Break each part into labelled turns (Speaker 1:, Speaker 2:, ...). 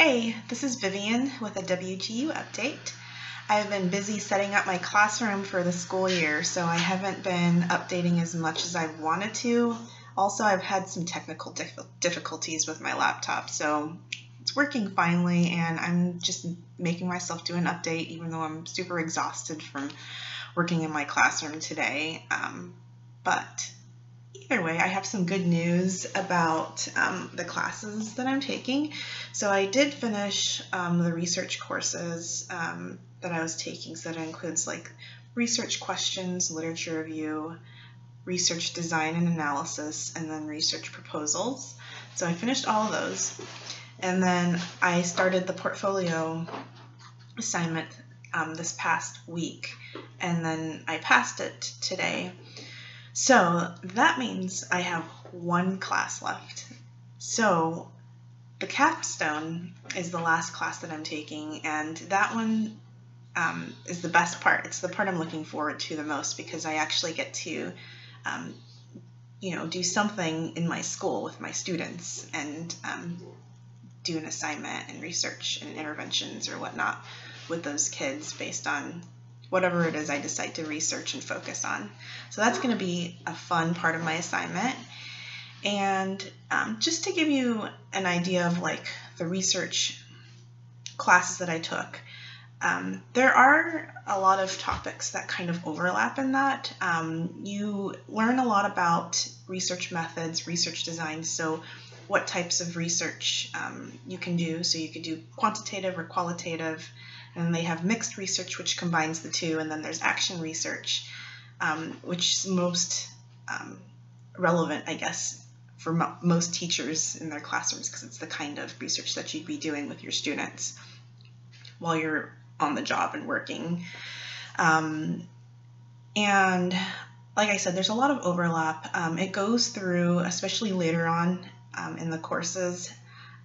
Speaker 1: Hey, this is Vivian with a WGU update. I've been busy setting up my classroom for the school year, so I haven't been updating as much as I wanted to. Also, I've had some technical difficulties with my laptop, so it's working finally, and I'm just making myself do an update even though I'm super exhausted from working in my classroom today. But either way, I have some good news about the classes that I'm taking. So I did finish the research courses that I was taking. So that includes like research questions, literature review, research design and analysis, and then research proposals. So I finished all of those. And then I started the portfolio assignment this past week. And then I passed it today. So that means I have one class left. So the capstone is the last class that I'm taking, and that one is the best part. It's the part I'm looking forward to the most because I actually get to, do something in my school with my students and do an assignment and research and interventions or whatnot with those kids based on whatever it is I decide to research and focus on. So that's going to be a fun part of my assignment. And just to give you an idea of like the research classes that I took, there are a lot of topics that kind of overlap in that. You learn a lot about research methods, research design, so what types of research you can do. So you could do quantitative or qualitative, and they have mixed research, which combines the two, and then there's action research, which is most relevant, I guess, for most teachers in their classrooms, because it's the kind of research that you'd be doing with your students while you're on the job and working. And like I said, there's a lot of overlap. It goes through, especially later on in the courses,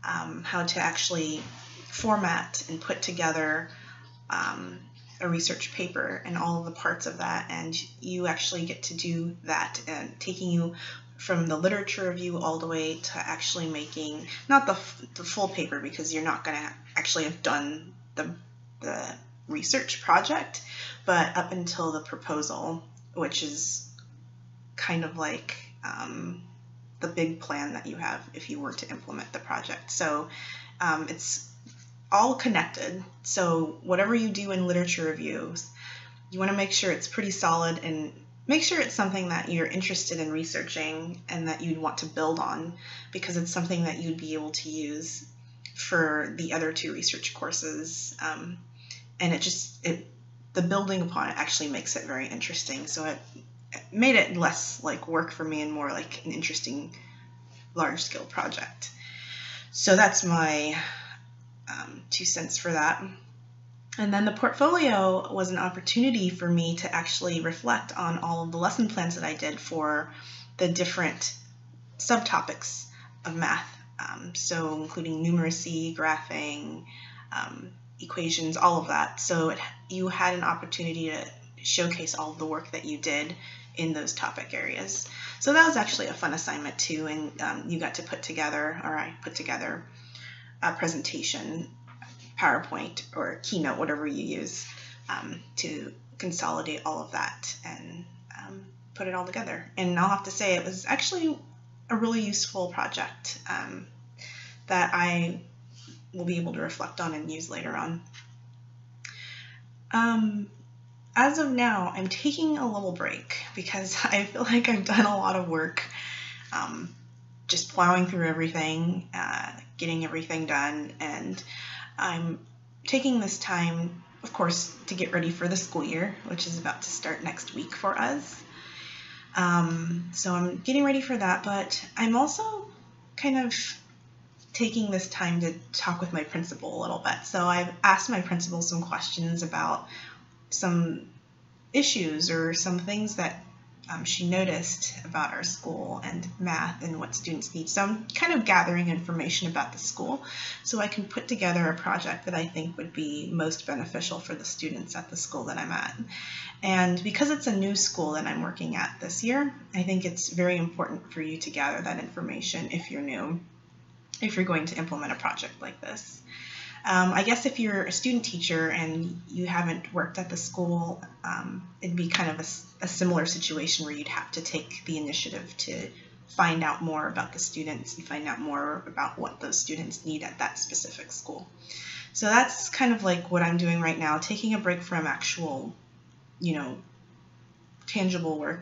Speaker 1: how to actually format and put together a research paper and all of the parts of that, and you actually get to do that, and taking you from the literature review all the way to actually making not the full paper, because you're not going to actually have done the research project, but up until the proposal, which is kind of like the big plan that you have if you were to implement the project. So it's all connected. So whatever you do in literature reviews, you want to make sure it's pretty solid and make sure it's something that you're interested in researching and that you'd want to build on, because it's something that you'd be able to use for the other two research courses. And the building upon it actually makes it very interesting. So it made it less like work for me and more like an interesting large-scale project. So that's my 2 cents for that. And then the portfolio was an opportunity for me to actually reflect on all of the lesson plans that I did for the different subtopics of math. So including numeracy, graphing, equations, all of that. So you had an opportunity to showcase all of the work that you did in those topic areas. So that was actually a fun assignment too, and you got to put together, or I put together, a presentation, PowerPoint or Keynote, whatever you use, to consolidate all of that and put it all together. And I'll have to say it was actually a really useful project that I will be able to reflect on and use later on. As of now, I'm taking a little break because I feel like I've done a lot of work just plowing through everything, getting everything done, and I'm taking this time, of course, to get ready for the school year, which is about to start next week for us. So I'm getting ready for that, but I'm also kind of taking this time to talk with my principal a little bit. So I've asked my principal some questions about some issues or some things that she noticed about our school and math and what students need. So I'm kind of gathering information about the school so I can put together a project that I think would be most beneficial for the students at the school that I'm at. And because it's a new school that I'm working at this year, I think it's very important for you to gather that information if you're new. if you're going to implement a project like this. I guess if you're a student teacher and you haven't worked at the school, it'd be kind of a similar situation where you'd have to take the initiative to find out more about the students and find out more about what those students need at that specific school. So that's kind of like what I'm doing right now, taking a break from actual, tangible work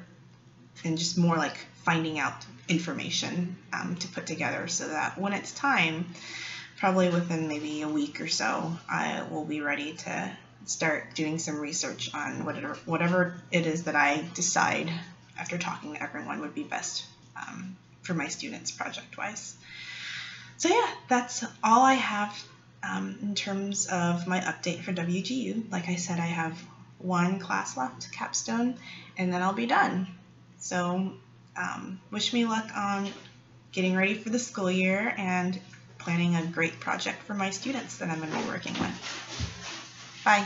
Speaker 1: and just more like finding out information to put together so that when it's time, probably within maybe a week or so, I will be ready to start doing some research on whatever it is that I decide after talking to everyone would be best for my students project-wise. So yeah, that's all I have in terms of my update for WGU. Like I said, I have one class left, capstone, and then I'll be done. So wish me luck on getting ready for the school year and planning a great project for my students that I'm going to be working with. Bye.